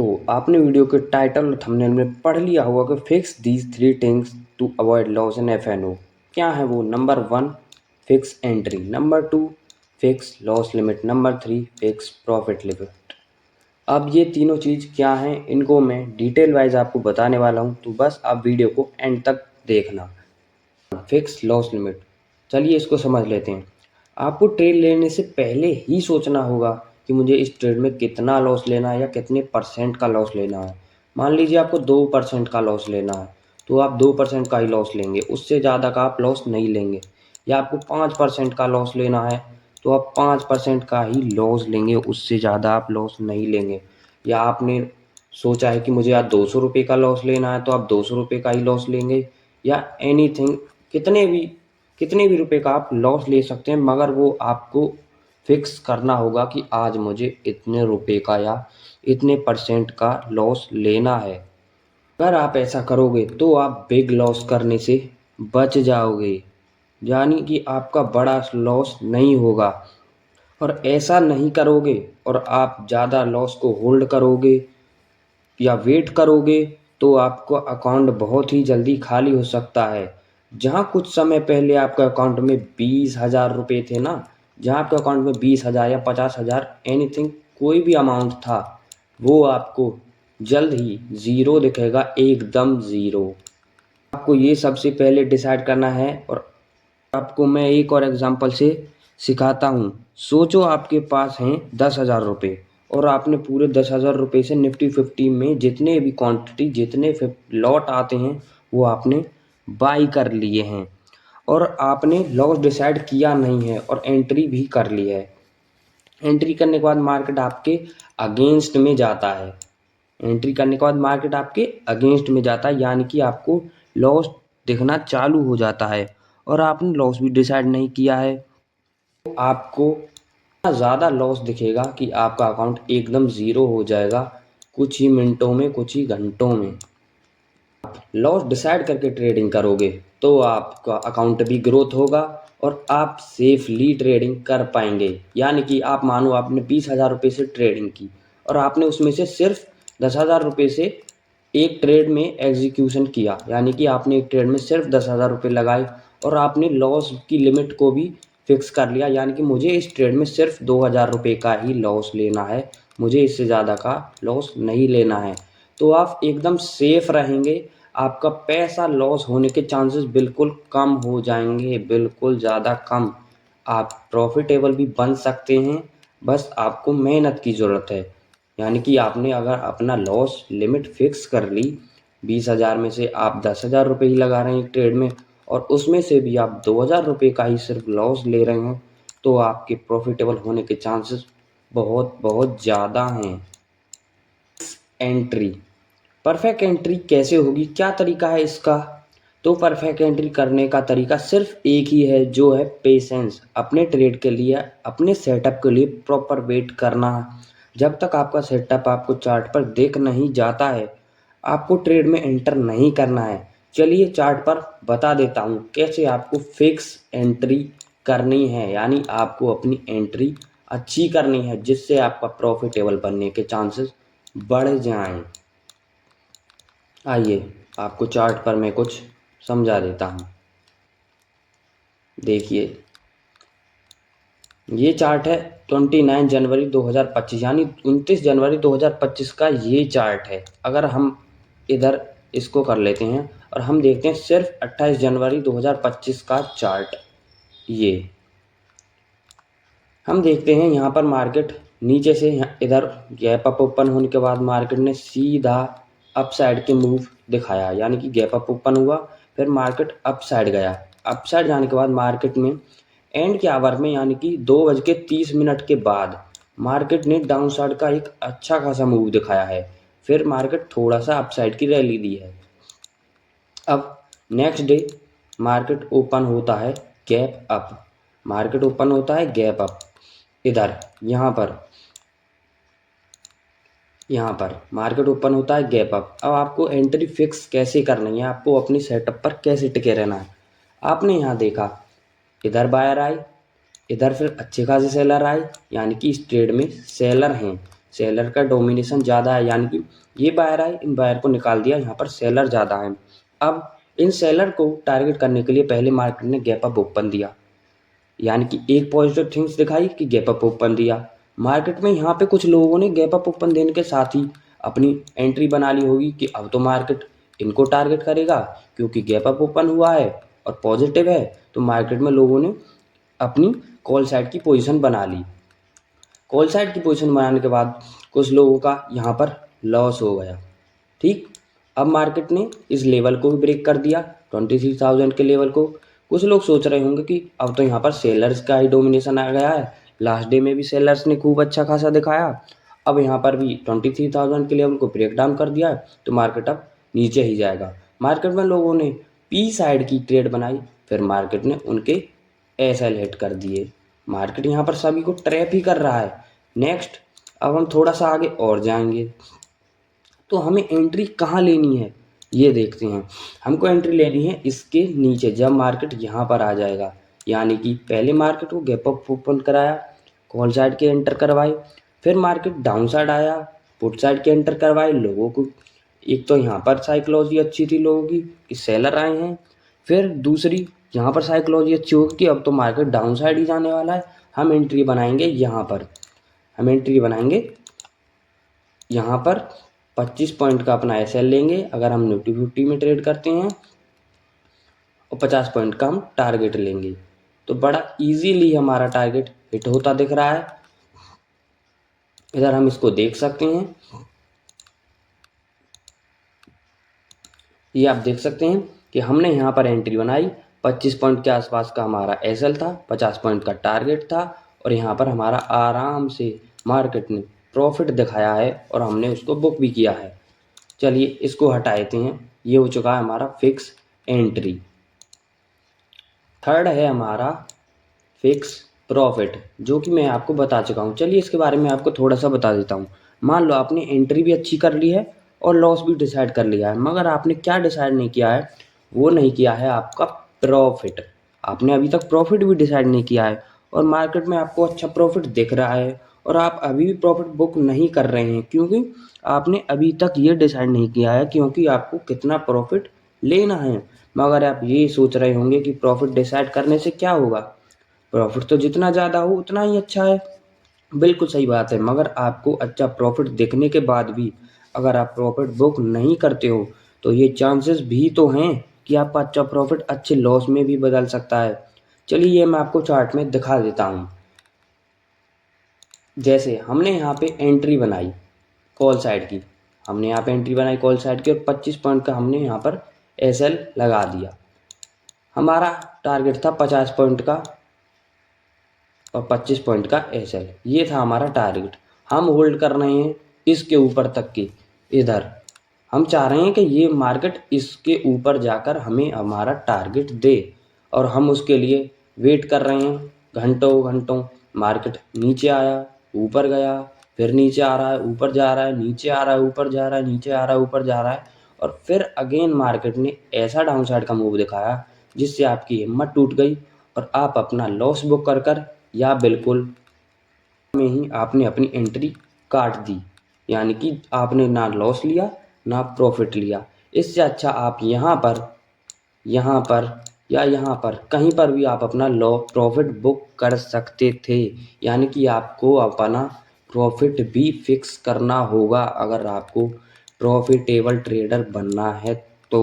तो आपने वीडियो के टाइटल और थंबनेल में पढ़ लिया होगा कि fix these 3 things to avoid loss in एफ&ओ। क्या है वो? Number 1 fix entry, number 2 fix loss limit, number 3 fix profit limit. अब ये तीनों चीज़ क्या हैं, इनको मैं डिटेल वाइज आपको बताने वाला हूँ, तो बस आप वीडियो को एंड तक देखना। फिक्स लॉस लिमिट, चलिए इसको समझ लेते हैं। आपको ट्रेड लेने से पहले ही सोचना होगा कि मुझे इस ट्रेड में कितना लॉस लेना है या कितने परसेंट का लॉस लेना है। मान लीजिए आपको 2% का लॉस लेना है, तो आप 2% का ही लॉस लेंगे, उससे ज़्यादा का आप लॉस नहीं लेंगे। या आपको 5% का लॉस लेना है, तो आप 5% का ही लॉस लेंगे, उससे ज़्यादा आप लॉस नहीं लेंगे। या आपने सोचा है कि मुझे आज 200 रुपये का लॉस लेना है, तो आप 200 रुपये का ही लॉस लेंगे। या एनीथिंग, कितने भी रुपए का आप लॉस ले सकते हैं, मगर वो आपको फिक्स करना होगा कि आज मुझे इतने रुपए का या इतने परसेंट का लॉस लेना है। अगर आप ऐसा करोगे तो आप बिग लॉस करने से बच जाओगे, यानी कि आपका बड़ा लॉस नहीं होगा। और ऐसा नहीं करोगे और आप ज़्यादा लॉस को होल्ड करोगे या वेट करोगे, तो आपका अकाउंट बहुत ही जल्दी खाली हो सकता है। जहाँ कुछ समय पहले आपके अकाउंट में 20,000 रुपये थे ना, जहाँ आपके अकाउंट में 20,000 या 50,000 एनीथिंग कोई भी अमाउंट था, वो आपको जल्द ही ज़ीरो दिखेगा, एकदम ज़ीरो। आपको ये सबसे पहले डिसाइड करना है। और आपको मैं एक और एग्जांपल से सिखाता हूँ। सोचो आपके पास हैं 10,000 रुपये और आपने पूरे 10,000 रुपये से निफ्टी 50 में जितने भी क्वांटिटी, जितने लॉट आते हैं, वो आपने बाई कर लिए हैं और आपने लॉस डिसाइड किया नहीं है और एंट्री भी कर ली है। एंट्री करने के बाद मार्केट आपके अगेंस्ट में जाता है। एंट्री करने के बाद मार्केट आपके अगेंस्ट में जाता है, यानी कि आपको लॉस दिखना चालू हो जाता है और आपने लॉस भी डिसाइड नहीं किया है। तो आपको इतना ज़्यादा लॉस दिखेगा कि आपका अकाउंट एकदम ज़ीरो हो जाएगा, कुछ ही मिनटों में, कुछ ही घंटों में। लॉस डिसाइड करके ट्रेडिंग करोगे तो आपका अकाउंट भी ग्रोथ होगा और आप सेफली ट्रेडिंग कर पाएंगे। यानी कि आप मानो आपने 20,000 रुपये से ट्रेडिंग की और आपने उसमें से सिर्फ 10,000 रुपये से एक ट्रेड में एग्जीक्यूशन किया, यानी कि आपने एक ट्रेड में सिर्फ 10,000 रुपये लगाए और आपने लॉस की लिमिट को भी फिक्स कर लिया, यानी कि मुझे इस ट्रेड में सिर्फ 2,000 रुपये का ही लॉस लेना है, मुझे इससे ज़्यादा का लॉस नहीं लेना है। तो आप एकदम सेफ रहेंगे, आपका पैसा लॉस होने के चांसेस बिल्कुल कम हो जाएंगे, बिल्कुल ज़्यादा कम। आप प्रॉफिटेबल भी बन सकते हैं, बस आपको मेहनत की ज़रूरत है। यानी कि आपने अगर अपना लॉस लिमिट फिक्स कर ली, 20,000 में से आप 10,000 रुपये ही लगा रहे हैं एक ट्रेड में और उसमें से भी आप 2,000 रुपये का ही सिर्फ लॉस ले रहे हैं, तो आपके प्रॉफिटेबल होने के चांसेस बहुत बहुत ज़्यादा हैं। एंट्री, परफेक्ट एंट्री कैसे होगी, क्या तरीका है इसका? तो परफेक्ट एंट्री करने का तरीका सिर्फ एक ही है, जो है पेशेंस। अपने ट्रेड के लिए, अपने सेटअप के लिए प्रॉपर वेट करना। जब तक आपका सेटअप आपको चार्ट पर दिख नहीं जाता है, आपको ट्रेड में एंटर नहीं करना है। चलिए चार्ट पर बता देता हूँ कैसे आपको फिक्स एंट्री करनी है, यानी आपको अपनी एंट्री अच्छी करनी है, जिससे आपका प्रॉफिटेबल बनने के चांसेस बढ़ जाएं। आइए आपको चार्ट पर मैं कुछ समझा देता हूँ। देखिए, ये चार्ट है 29 जनवरी 2025, यानी 29 जनवरी 2025 का ये चार्ट है। अगर हम इधर इसको कर लेते हैं और हम देखते हैं सिर्फ 28 जनवरी 2025 का चार्ट, ये हम देखते हैं यहाँ पर मार्केट नीचे से इधर गैप अप ओपन होने के बाद मार्केट ने सीधा अप साइड के मूव दिखाया, यानी कि गैप अप ओपन हुआ, फिर मार्केट अप साइड गया। अप साइड जाने के बाद मार्केट में एंड के आवर में, यानी कि 2:30 के बाद मार्केट ने डाउन साइड का एक अच्छा खासा मूव दिखाया है। फिर मार्केट थोड़ा सा अप साइड की रैली दी है। अब नेक्स्ट डे मार्केट ओपन होता है गैप अप, मार्केट ओपन होता है गैप अप, इधर यहाँ पर मार्केट ओपन होता है गैप अप। अब आपको एंट्री फिक्स कैसे करनी है, आपको अपनी सेटअप पर कैसे टिके रहना है। आपने यहाँ देखा इधर बायर आए, इधर फिर अच्छे खासे सेलर आए, यानी कि इस ट्रेड में सेलर हैं, सेलर का डोमिनेशन ज़्यादा है, यानी कि ये बायर है, इन बायर को निकाल दिया, यहाँ पर सेलर ज़्यादा है। अब इन सेलर को टारगेट करने के लिए पहले मार्केट ने गैप अप ओपन दिया, यानी कि एक पॉजिटिव थिंग्स दिखाई कि गैप अप ओपन दिया मार्केट में। यहाँ पे कुछ लोगों ने गैप अप ओपन देने के साथ ही अपनी एंट्री बना ली होगी कि अब तो मार्केट इनको टारगेट करेगा, क्योंकि गैप अप ओपन हुआ है और पॉजिटिव है, तो मार्केट में लोगों ने अपनी कॉल साइड की पोजीशन बना ली। कॉल साइड की पोजीशन बनाने के बाद कुछ लोगों का यहाँ पर लॉस हो गया। ठीक, अब मार्केट ने इस लेवल को भी ब्रेक कर दिया, 23,000 के लेवल को। कुछ लोग सोच रहे होंगे कि अब तो यहाँ पर सेलर्स का ही डोमिनेशन आ गया है, लास्ट डे में भी सेलर्स ने खूब अच्छा खासा दिखाया, अब यहाँ पर भी 23,000 के लेवल को ब्रेक डाउन कर दिया है, तो मार्केट अब नीचे ही जाएगा। मार्केट में लोगों ने पी साइड की ट्रेड बनाई, फिर मार्केट ने उनके एसएल हिट कर दिए। मार्केट यहाँ पर सभी को ट्रैप ही कर रहा है। नेक्स्ट, अब हम थोड़ा सा आगे और जाएंगे, तो हमें एंट्री कहाँ लेनी है ये देखते हैं। हमको एंट्री लेनी है इसके नीचे, जब मार्केट यहाँ पर आ जाएगा, यानी कि पहले मार्केट को गैप अप ओपन कराया, कॉल साइड के एंटर करवाए, फिर मार्केट डाउन साइड आया, पुट साइड के एंटर करवाए। लोगों को एक तो यहाँ पर साइकोलॉजी अच्छी थी लोगों की कि सेलर आए हैं, फिर दूसरी यहाँ पर साइकोलॉजी अच्छी होगी कि अब तो मार्केट डाउन साइड ही जाने वाला है, हम एंट्री बनाएंगे यहाँ पर। हम एंट्री बनाएंगे यहाँ पर 25 पॉइंट का अपना एसएल लेंगे अगर हम निफ्टी 50 में ट्रेड करते हैं, और 50 पॉइंट का हम टारगेट लेंगे। तो बड़ा इजीली हमारा टारगेट हिट होता दिख रहा है, इधर हम इसको देख सकते हैं। ये आप देख सकते हैं कि हमने यहाँ पर एंट्री बनाई, 25 पॉइंट के आसपास का हमारा एसएल था, 50 पॉइंट का टारगेट था, और यहाँ पर हमारा आराम से मार्केट ने प्रॉफिट दिखाया है और हमने उसको बुक भी किया है। चलिए इसको हटा देते हैं, ये हो चुका है हमारा फिक्स एंट्री। थर्ड है हमारा फिक्स प्रॉफिट, जो कि मैं आपको बता चुका हूँ। चलिए इसके बारे में आपको थोड़ा सा बता देता हूँ। मान लो आपने एंट्री भी अच्छी कर ली है और लॉस भी डिसाइड कर लिया है, मगर आपने क्या डिसाइड नहीं किया है, वो नहीं किया है आपका प्रॉफिट। आपने अभी तक प्रॉफिट भी डिसाइड नहीं किया है और मार्केट में आपको अच्छा प्रॉफिट दिख रहा है और आप अभी भी प्रॉफिट बुक नहीं कर रहे हैं, क्योंकि आपने अभी तक ये डिसाइड नहीं किया है क्योंकि आपको कितना प्रॉफिट लेना है। मगर आप ये सोच रहे होंगे कि प्रॉफिट डिसाइड करने से क्या होगा, प्रॉफिट तो जितना ज़्यादा हो उतना ही अच्छा है। बिल्कुल सही बात है, मगर आपको अच्छा प्रॉफिट देखने के बाद भी अगर आप प्रॉफिट बुक नहीं करते हो, तो ये चांसेस भी तो हैं कि आपका अच्छा प्रॉफिट अच्छे लॉस में भी बदल सकता है। चलिए ये मैं आपको चार्ट में दिखा देता हूँ। जैसे हमने यहाँ पे एंट्री बनाई कॉल साइड की, हमने यहाँ पे एंट्री बनाई कॉल साइड की और 25 पॉइंट का हमने यहाँ पर एसएल लगा दिया। हमारा टारगेट था 50 पॉइंट का और 25 पॉइंट का एसएल, ये था हमारा टारगेट। हम होल्ड कर रहे हैं इसके ऊपर तक की, इधर हम चाह रहे हैं कि ये मार्केट इसके ऊपर जाकर हमें हमारा टारगेट दे, और हम उसके लिए वेट कर रहे हैं घंटों घंटों। मार्केट नीचे आया, ऊपर गया, फिर नीचे आ रहा है, ऊपर जा रहा है, नीचे आ रहा है, ऊपर जा रहा है, नीचे आ रहा है, ऊपर जा रहा है, और फिर अगेन मार्केट ने ऐसा डाउन साइड का मूव दिखाया जिससे आपकी हिम्मत टूट गई और आप अपना लॉस बुक कर या बिल्कुल में ही आपने अपनी एंट्री काट दी, यानी कि आपने ना लॉस लिया ना प्रॉफिट लिया। इससे अच्छा आप यहाँ पर या यहाँ पर कहीं पर भी आप अपना लॉ प्रॉफिट बुक कर सकते थे, यानी कि आपको अपना प्रॉफिट भी फिक्स करना होगा अगर आपको प्रॉफिटेबल ट्रेडर बनना है तो।